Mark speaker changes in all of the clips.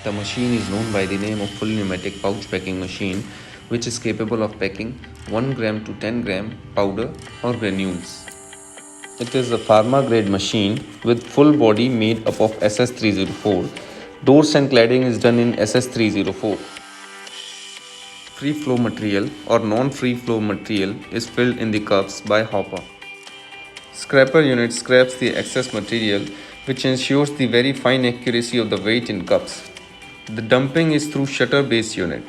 Speaker 1: The machine is known by the name of full pneumatic pouch packing machine, which is capable of packing 1 gram to 10 gram powder or granules. It is a pharma grade machine with full body made up of SS304. Doors and cladding is done in SS304. Free flow material or non-free flow material is filled in the cups by hopper. Scraper unit scraps the excess material, which ensures the very fine accuracy of the weight in cups. The dumping is through shutter base unit.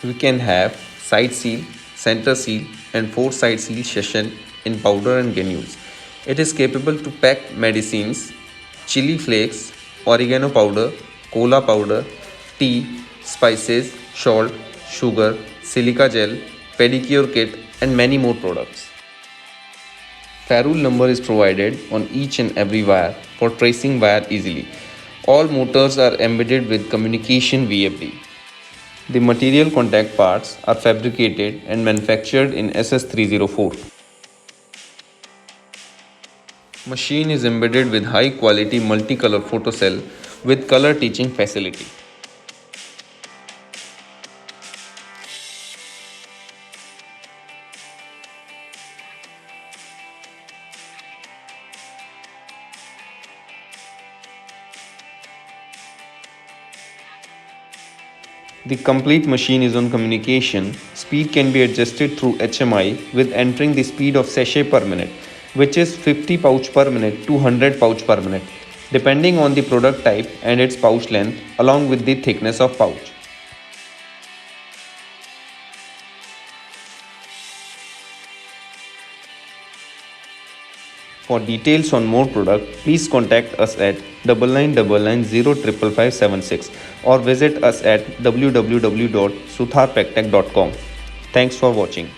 Speaker 1: We can have side seal, center seal and 4 side seal session in powder and granules. It is capable to pack medicines, chili flakes, oregano powder, cola powder, tea, spices, salt, sugar, silica gel, pedicure kit and many more products. Ferrule number is provided on each and every wire for tracing wire easily. All motors are embedded with communication VFD. The material contact parts are fabricated and manufactured in SS304. Machine is embedded with high quality multicolor photocell with color teaching facility. The complete machine is on communication. Speed can be adjusted through HMI with entering the speed of sachet per minute, which is 50 pouch per minute to 100 pouch per minute, depending on the product type and its pouch length along with the thickness of pouch. For details on more product, please contact us at 9999055576 or visit us at www.sutharpactech.com. Thanks for watching.